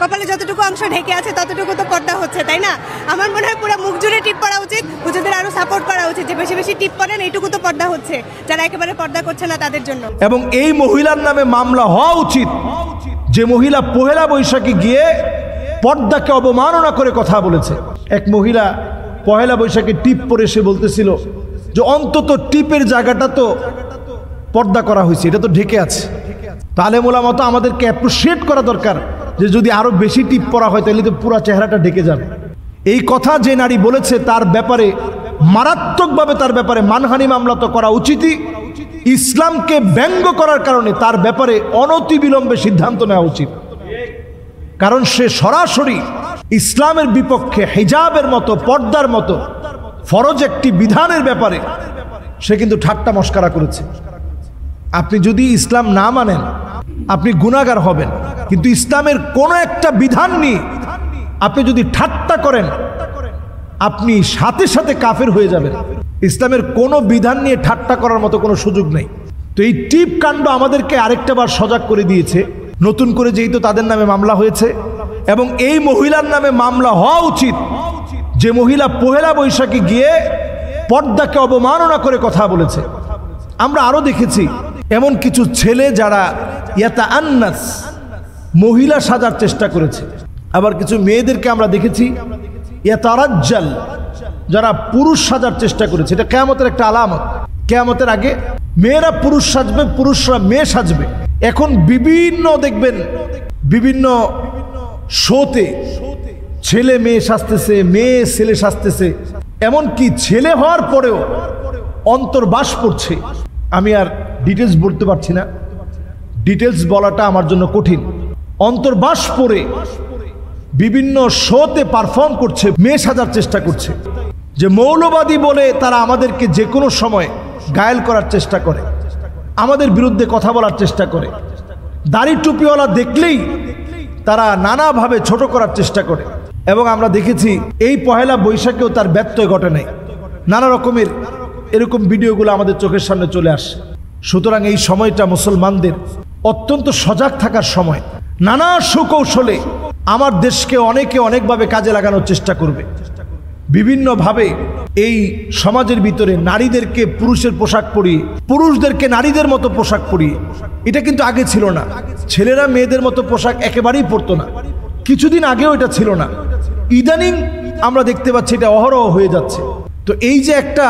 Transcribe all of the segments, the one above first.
কপালে যতটুকু অংশ ঢেকে আছে ততটুকু তো পর্দা হচ্ছে, তাই না? আমার মনে হয় পুরো মুখ জুড়ে টিপ পরা উচিত, হুজুরদের আরো সাপোর্ট করা উচিত যে বেশি বেশি টিপ পরেন, এইটুকু তো পর্দা হচ্ছে, যারা একেবারে পর্দা করছে না তাদের জন্য। এবং এই মহিলার নামে মামলা হওয়া উচিত যে মহিলা পহেলা বৈশাখে গিয়ে পর্দাকে অবমাননা করে কথা বলেছে। এক মহিলা পহেলা বৈশাখে টিপ পরে সে বলতেছিল যে অন্তত টিপের জায়গাটা তো পর্দা করা হয়েছে, এটা তো ঢেকে আছে। তাহলে মোলামা তো আমাদেরকে অ্যাপ্রিশিয়েট করা দরকার যে যদি আরো বেশি টিপ পরা হয় তাহলে তো পুরো চেহারাটা ঢেকে যাবে। এই কথা যে নারী বলেছে তার ব্যাপারে মারাত্মকভাবে তার ব্যাপারে মানহানি মামলা তো করা উচিতই। ইসলামকে ব্যঙ্গ করার কারণে তার ব্যাপারে অনতিবিলম্বে সিদ্ধান্ত নেওয়া উচিত, কারণ সে সরাসরি ইসলামের বিপক্ষে হিজাবের মতো পর্দার মতো ফরজ একটি বিধানের ব্যাপারে সে কিন্তু ঠাট্টা মস্করা করেছে। আপনি যদি ইসলাম না মানেন আপনি গুনাহগার হবেন, কিন্তু ইসলামের কোনো একটা বিধান নিয়ে আপনি যদি ঠাট্টা করেন আপনি সাথে সাথে কাফের হয়ে যাবেন। ইসলামের কোনো বিধান নিয়ে ঠাট্টা করার মতো কোনো সুযোগ নেই। তো এই টিপ কাণ্ড আমাদেরকে আরেকটা বার সজাগ করে দিয়েছে, নতুন করে যেহেতু তাদের নামে মামলা হয়েছে। এবং এই মহিলার নামে মামলা হওয়া উচিত যে মহিলা পহেলা বৈশাখে গিয়ে পর্দাকে অবমাননা করে কথা বলেছে। আমরা আরো দেখেছি এমন কিছু ছেলে যারা ইয়াতা আন্নাস মহিলা সাজার চেষ্টা করেছে, আবার কিছু মেয়েদেরকে আমরা দেখেছি ইয়াতারাজ্জাল যারা পুরুষ সাজার চেষ্টা করেছে। এটা কিয়ামতের একটা আলামত। কিয়ামতের আগে মেয়েরা পুরুষ সাজবে, পুরুষরা মেয়ে সাজবে। এখন বিভিন্ন দেখবেন বিভিন্ন শোতে ছেলে মেয়ে সাজতেছে, মেয়ে ছেলে সাজতেছে, এমনকি ছেলে হওয়ার পরেও অন্তর্বাস পড়ছে। আমি আর ডিটেলস বলতে পারছি না, ডিটেলস বলাটা আমার জন্য কঠিন। অন্তর্বাস পরে বিভিন্ন শোতে পারফর্ম করছে, মেয়ে সাজার চেষ্টা করছে। যে মৌলবাদী বলে তারা আমাদেরকে যে কোনো সময় ঘায়েল করার চেষ্টা করে, আমাদের বিরুদ্ধে কথা বলার চেষ্টা করে। দাড়ি টুপিওয়ালা দেখলেই তারা নানাভাবে ছোট করার চেষ্টা করে। এবং আমরা দেখেছি এই পহেলা বৈশাখেও তার ব্যত্যয় ঘটে নাই। নানা রকমের এরকম ভিডিওগুলো আমাদের চোখের সামনে চলে আসে। সুতরাং এই সময়টা মুসলমানদের অত্যন্ত সজাগ থাকার সময়। নানা সুকৌশলে আমার দেশকে অনেকে অনেকভাবে কাজে লাগানোর চেষ্টা করবে। বিভিন্নভাবে এই সমাজের ভিতরে নারীদেরকে পুরুষের পোশাক পরিয়ে, পুরুষদেরকে নারীদের মতো পোশাক পরিয়ে। এটা কিন্তু আগে ছিল না। ছেলেরা মেয়েদের মতো পোশাক একেবারেই পরতো না। কিছুদিন আগেও এটা ছিল না। ইদানিং আমরা দেখতে পাচ্ছি এটা অহরহ হয়ে যাচ্ছে। তো এই যে একটা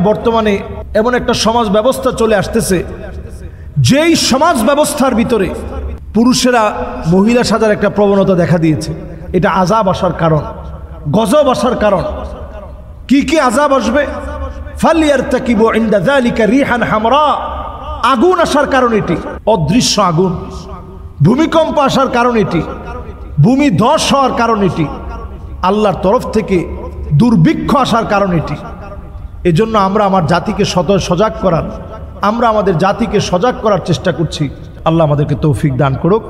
বর্তমানে এমন একটা সমাজ ব্যবস্থা চলে আসতেছে, যেই সমাজ ব্যবস্থার ভিতরে পুরুষেরা মহিলা সাজার একটা প্রবণতা দেখা দিয়েছে। এটা আযাব আসার কারণ, গজব আসার কারণ। কি কি আযাব আসবে? ফালিয়ারতাকিবু ইনদা যালিকা রিহান হামরা, আগুন আসার কারণ এটি, অদৃশ্য আগুন। ভূমিকম্প আসার কারণ এটি, ভূমি ধস হওয়ার কারণ এটি, আল্লাহর তরফ থেকে দুর্ভিক্ষ আসার কারণ এটি। এজন্য আমরা আমার জাতিকে সজাগ করার, আমরা আমাদের জাতিকে সজাগ করার চেষ্টা করছি। আল্লাহ আমাদেরকে তৌফিক দান করুক।